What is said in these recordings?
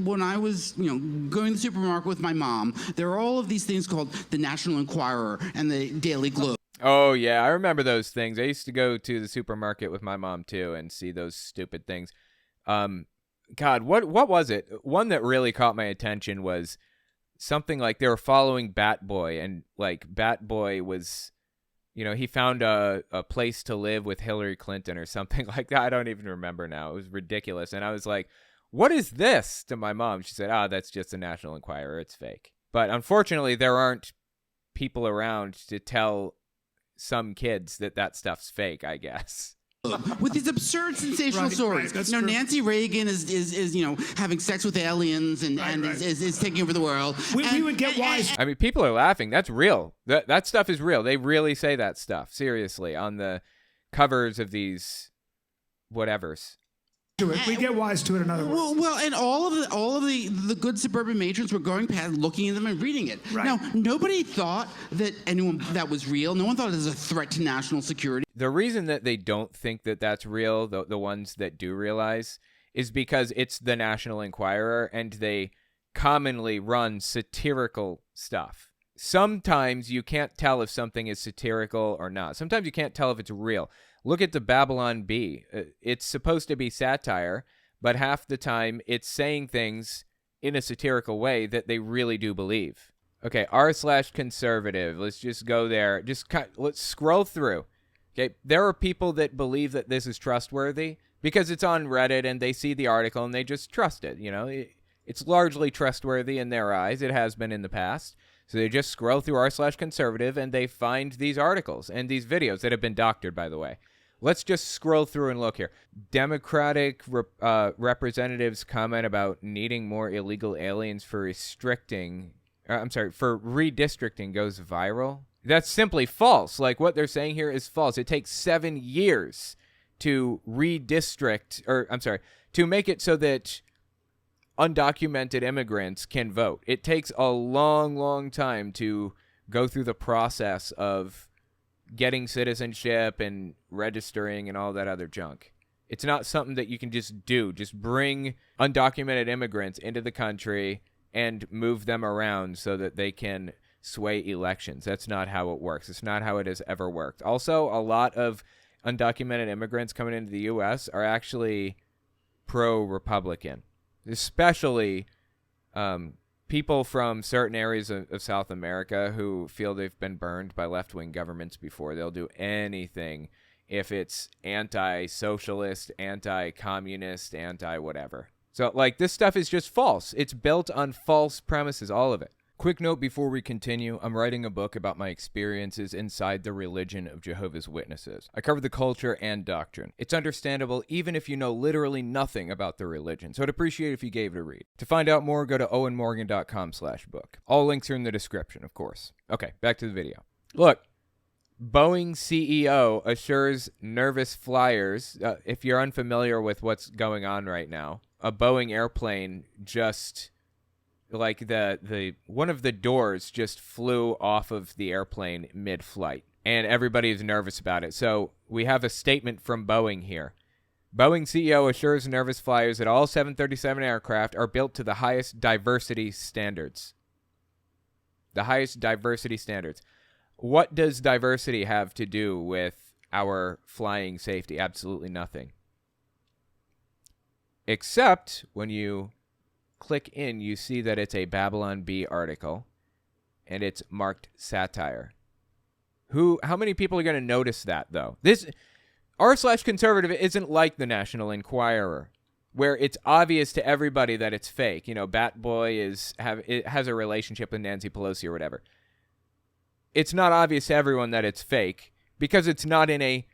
When I was, going to the supermarket with my mom, there are all of these things called the National Enquirer and the Daily Globe. Oh, yeah, I remember those things. I used to go to the supermarket with my mom, too, and see those stupid things. God, what was it? One that really caught my attention was something like they were following Bat Boy, and, like, Bat Boy was, he found a place to live with Hillary Clinton or something like that. I don't even remember now. It was ridiculous. And I was like, what is this? To my mom. She said, that's just a National Enquirer. It's fake. But unfortunately, there aren't people around to tell some kids that stuff's fake, I guess. With these absurd sensational stories. True. Nancy Reagan is having sex with aliens and is taking over the world. We would get wise. I mean, people are laughing. That's real. That stuff is real. They really say that stuff, seriously, on the covers of these whatevers. We get wise to it another way. Well, and all of the good suburban matrons were going past, looking at them and reading it. Right. Now, nobody thought that that was real. No one thought it was a threat to national security. The reason that they don't think that that's real, the ones that do realize, is because it's the National Enquirer and they commonly run satirical stuff. Sometimes you can't tell if something is satirical or not. Sometimes you can't tell if it's real. Look at the Babylon Bee. It's supposed to be satire, but half the time it's saying things in a satirical way that they really do believe. Okay, r/conservative. Let's just go there. Let's scroll through. Okay, there are people that believe that this is trustworthy because it's on Reddit and they see the article and they just trust it. It's largely trustworthy in their eyes. It has been in the past. So they just scroll through r/conservative and they find these articles and these videos that have been doctored, by the way. Let's just scroll through and look here. Democratic representatives comment about needing more illegal aliens for redistricting goes viral. That's simply false. Like, what they're saying here is false. It takes 7 years to to make it so that undocumented immigrants can vote. It takes a long, long time to go through the process of getting citizenship and registering and all that other junk. It's not something that you can just do. Just bring undocumented immigrants into the country and move them around so that they can sway elections. That's not how it works. It's not how it has ever worked. Also, a lot of undocumented immigrants coming into the U.S. are actually pro-Republican, especially people from certain areas of South America who feel they've been burned by left-wing governments before. They'll do anything if it's anti-socialist, anti-communist, anti-whatever. So, this stuff is just false. It's built on false premises, all of it. Quick note before we continue, I'm writing a book about my experiences inside the religion of Jehovah's Witnesses. I cover the culture and doctrine. It's understandable even if you know literally nothing about the religion, so I'd appreciate if you gave it a read. To find out more, go to owenmorgan.com/book. All links are in the description, of course. Okay, back to the video. Look, Boeing CEO assures nervous flyers, if you're unfamiliar with what's going on right now, a Boeing airplane just... the one of the doors just flew off of the airplane mid-flight, and everybody is nervous about it. So we have a statement from Boeing here. Boeing CEO assures nervous flyers that all 737 aircraft are built to the highest diversity standards. The highest diversity standards. What does diversity have to do with our flying safety? Absolutely nothing. Except when you click in, you see that it's a Babylon Bee article, and it's marked satire. How many people are going to notice that, though? This r/conservative isn't like the National Enquirer, where it's obvious to everybody that it's fake. Bat Boy has a relationship with Nancy Pelosi or whatever. It's not obvious to everyone that it's fake because it's not in a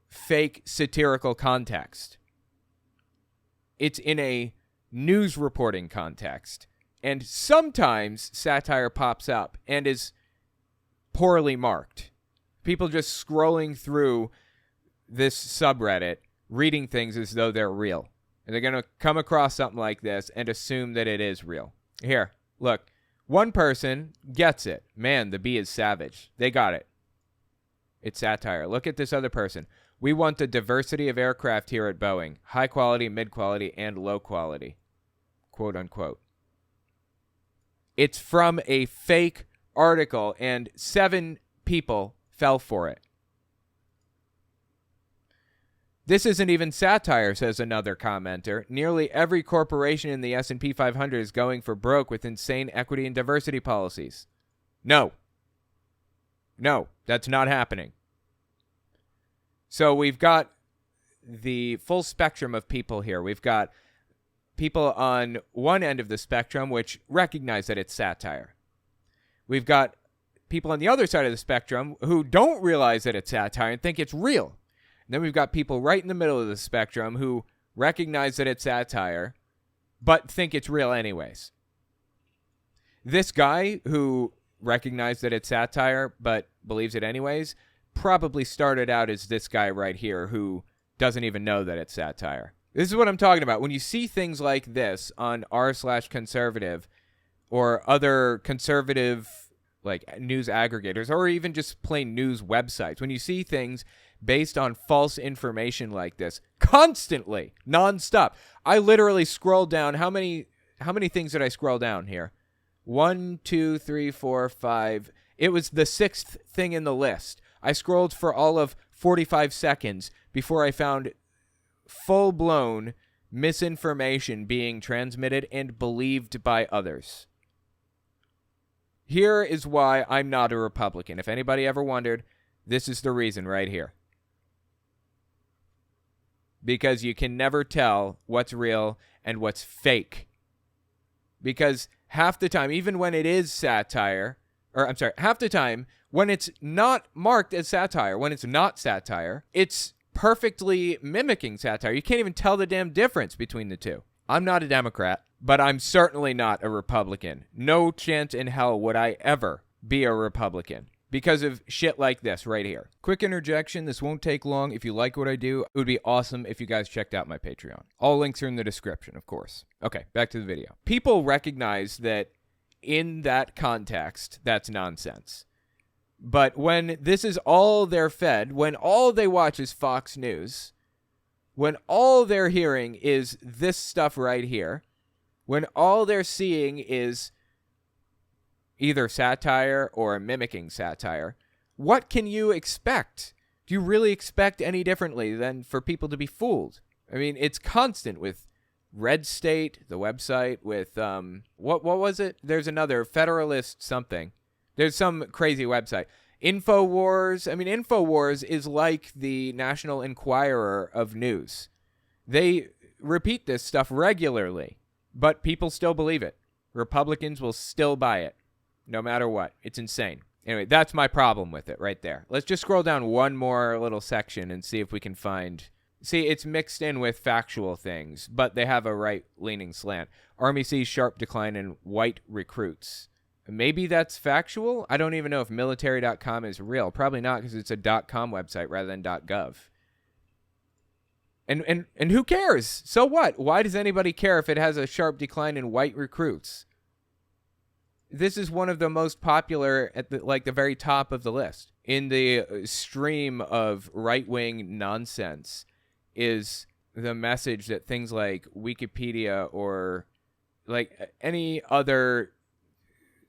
fake satirical context. It's in a news reporting context, and sometimes satire pops up and is poorly marked. People just scrolling through this subreddit, reading things as though they're real, and they're going to come across something like this and assume that it is real. Here, look, one person gets it. Man, the bee is savage. They got it. It's satire. Look at this other person. We want the diversity of aircraft here at Boeing. High quality, mid quality, and low quality. quote unquote. It's from a fake article, and 7 people fell for it. This isn't even satire, says another commenter. Nearly every corporation in the S&P 500 is going for broke with insane equity and diversity policies. No, that's not happening. So we've got the full spectrum of people here. We've got people on one end of the spectrum which recognize that it's satire. We've got people on the other side of the spectrum who don't realize that it's satire and think it's real. And then we've got people right in the middle of the spectrum who recognize that it's satire but think it's real anyways. This guy who recognized that it's satire but believes it anyways probably started out as this guy right here who doesn't even know that it's satire. This is what I'm talking about. When you see things like this on r/conservative or other conservative like news aggregators or even just plain news websites, when you see things based on false information like this constantly, nonstop. I literally scrolled down. How many things did I scroll down here? 1, 2, 3, 4, 5. It was the 6th thing in the list. I scrolled for all of 45 seconds before I found full-blown misinformation being transmitted and believed by others. Here is why I'm not a Republican. If anybody ever wondered, this is the reason right here. Because you can never tell what's real and what's fake. Because half the time, even when it is satire, half the time, when it's not marked as satire, when it's not satire, it's perfectly mimicking satire. You can't even tell the damn difference between the two. I'm not a Democrat, but I'm certainly not a Republican. No chance in hell would I ever be a Republican because of shit like this right here. Quick interjection, this won't take long. If you like what I do, it would be awesome if you guys checked out my Patreon. All links are in the description, of course. Okay, back to the video. People recognize that in that context, that's nonsense. But when this is all they're fed, when all they watch is Fox News, when all they're hearing is this stuff right here, when all they're seeing is either satire or mimicking satire, what can you expect? Do you really expect any differently than for people to be fooled? I mean, it's constant with Red State, the website, with, what was it? There's another, Federalist something. There's some crazy website. InfoWars. I mean, InfoWars is like the National Enquirer of news. They repeat this stuff regularly, but people still believe it. Republicans will still buy it, no matter what. It's insane. Anyway, that's my problem with it right there. Let's just scroll down one more little section and see if we can find... See, it's mixed in with factual things, but they have a right-leaning slant. Army sees sharp decline in white recruits. Maybe that's factual? I don't even know if military.com is real. Probably not, because it's a .com website rather than .gov. And who cares? So what? Why does anybody care if it has a sharp decline in white recruits? This is one of the most popular at the very top of the list. In the stream of right-wing nonsense is the message that things like Wikipedia or like any other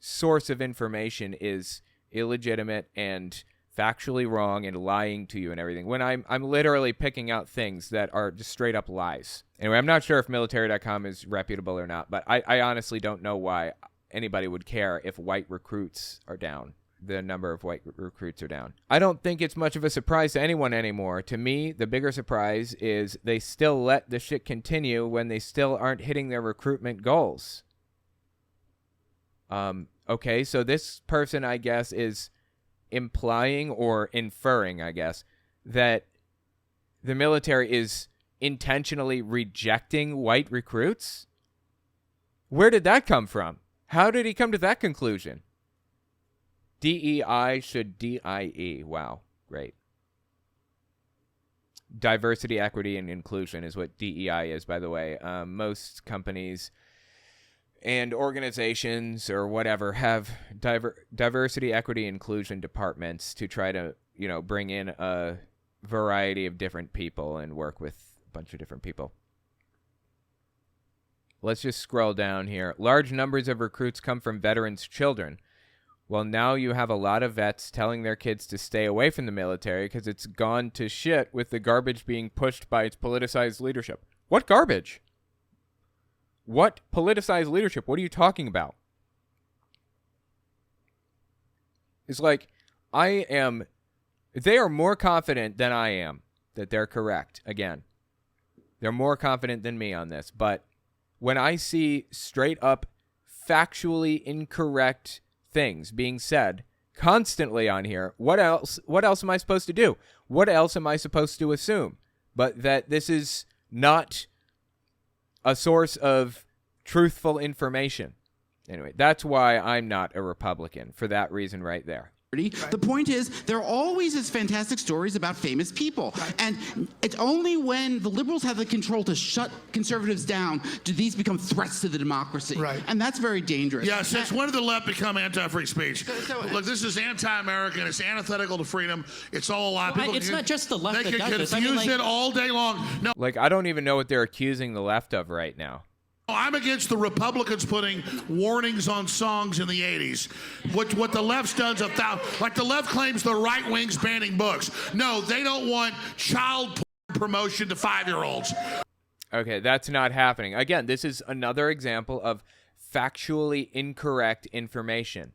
source of information is illegitimate and factually wrong and lying to you and everything, when I'm literally picking out things that are just straight up lies. Anyway, I'm not sure if military.com is reputable or not, but I honestly don't know why anybody would care if white recruits are down. The number of white recruits are down. I don't think it's much of a surprise to anyone anymore. To me, the bigger surprise is they still let the shit continue when they still aren't hitting their recruitment goals. Okay, so this person, I guess, is implying or inferring, I guess, that the military is intentionally rejecting white recruits? Where did that come from? How did he come to that conclusion? DEI should DIE. Wow, great. Diversity, equity, and inclusion is what DEI is, by the way. Most companies and organizations or whatever have diversity, equity, inclusion departments to try to, bring in a variety of different people and work with a bunch of different people. let's just scroll down here. Large numbers of recruits come from veterans' children. Well, now you have a lot of vets telling their kids to stay away from the military because it's gone to shit with the garbage being pushed by its politicized leadership. What garbage? What politicized leadership? What are you talking about? It's like, they are more confident than I am that they're correct. Again, they're more confident than me on this. But when I see straight up factually incorrect things being said constantly on here, what else am I supposed to do? What else am I supposed to assume? But that this is not a source of truthful information. Anyway, that's why I'm not a Republican, for that reason right there. The point is, there are always these fantastic stories about famous people. And it's only when the liberals have the control to shut conservatives down do these become threats to the democracy. Right. And that's very dangerous. Yeah, since when did the left become anti-free speech? Look, this is anti-American. It's antithetical to freedom. It's all a lie. Well, it's not just the left they that can does this. confuse it all day long. No. Like, I don't even know what they're accusing the left of right now. I'm against the Republicans putting warnings on songs in the 80s. What the left's done is like the left claims the right wing's banning books. No, they don't want child promotion to 5-year-olds. Okay, that's not happening. Again, this is another example of factually incorrect information.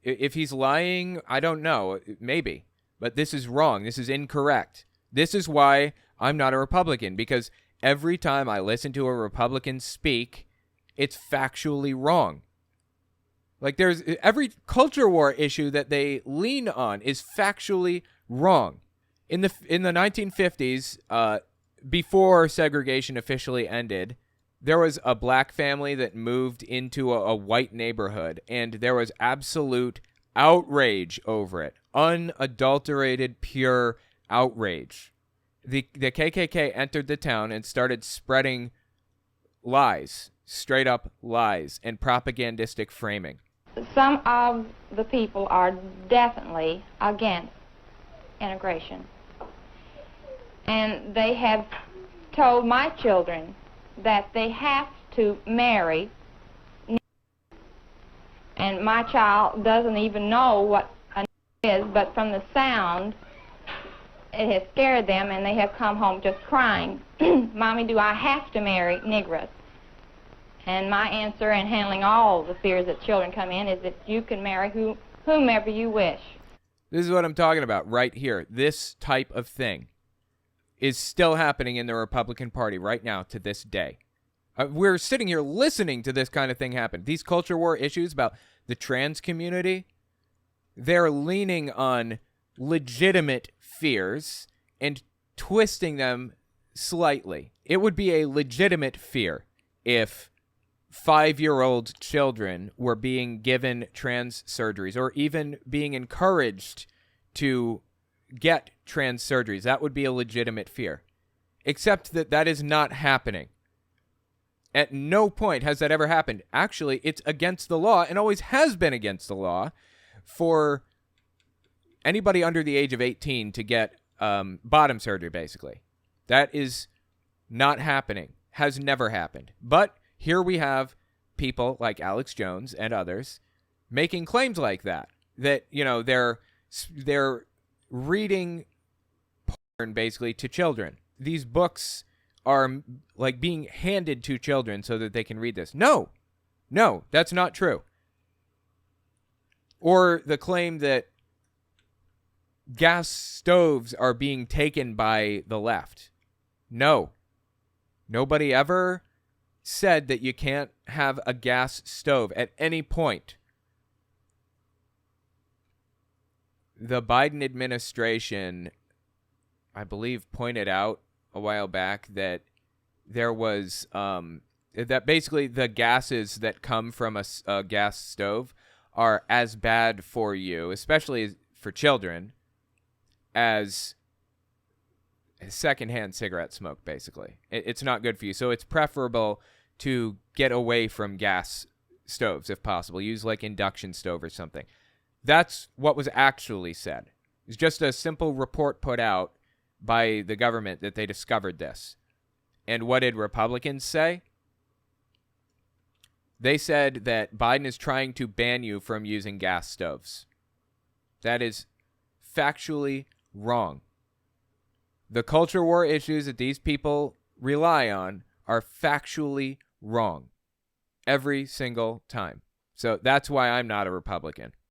If he's lying, I don't know, maybe. But this is wrong. This is incorrect. This is why I'm not a Republican, because every time I listen to a Republican speak, it's factually wrong. Like, there's every culture war issue that they lean on is factually wrong. In the 1950s, before segregation officially ended, there was a black family that moved into a white neighborhood, and there was absolute outrage over it. Unadulterated, pure outrage. The KKK entered the town and started spreading lies, straight up lies, and propagandistic framing. Some of the people are definitely against integration. And they have told my children that they have to marry. And my child doesn't even know what a is, but from the sound, it has scared them, and they have come home just crying, Mommy, do I have to marry Negroes? And my answer in handling all the fears that children come in is that you can marry whomever you wish. This is what I'm talking about right here. This type of thing is still happening in the Republican Party right now to this day. We're sitting here listening to this kind of thing happen. These culture war issues about the trans community, they're leaning on legitimate fears and twisting them slightly. It would be a legitimate fear if 5-year-old children were being given trans surgeries or even being encouraged to get trans surgeries. That would be a legitimate fear. Except that that is not happening. At no point has that ever happened. Actually, it's against the law and always has been against the law for anybody under the age of 18 to get bottom surgery, basically. That is not happening. Has never happened. But here we have people like Alex Jones and others making claims like that. That, you know, they're reading porn, basically, to children. These books are, like, being handed to children so that they can read this. No, that's not true. Or the claim that gas stoves are being taken by the left. No. Nobody ever said that you can't have a gas stove at any point. The Biden administration, I believe, pointed out a while back that there was, that basically the gases that come from a gas stove are as bad for you, especially for children, as secondhand cigarette smoke, basically. It's not good for you. So it's preferable to get away from gas stoves if possible. Use like induction stove or something. That's what was actually said. It's just a simple report put out by the government that they discovered this. And what did Republicans say? They said that Biden is trying to ban you from using gas stoves. That is factually wrong. The culture war issues that these people rely on are factually wrong every single time. So that's why I'm not a Republican.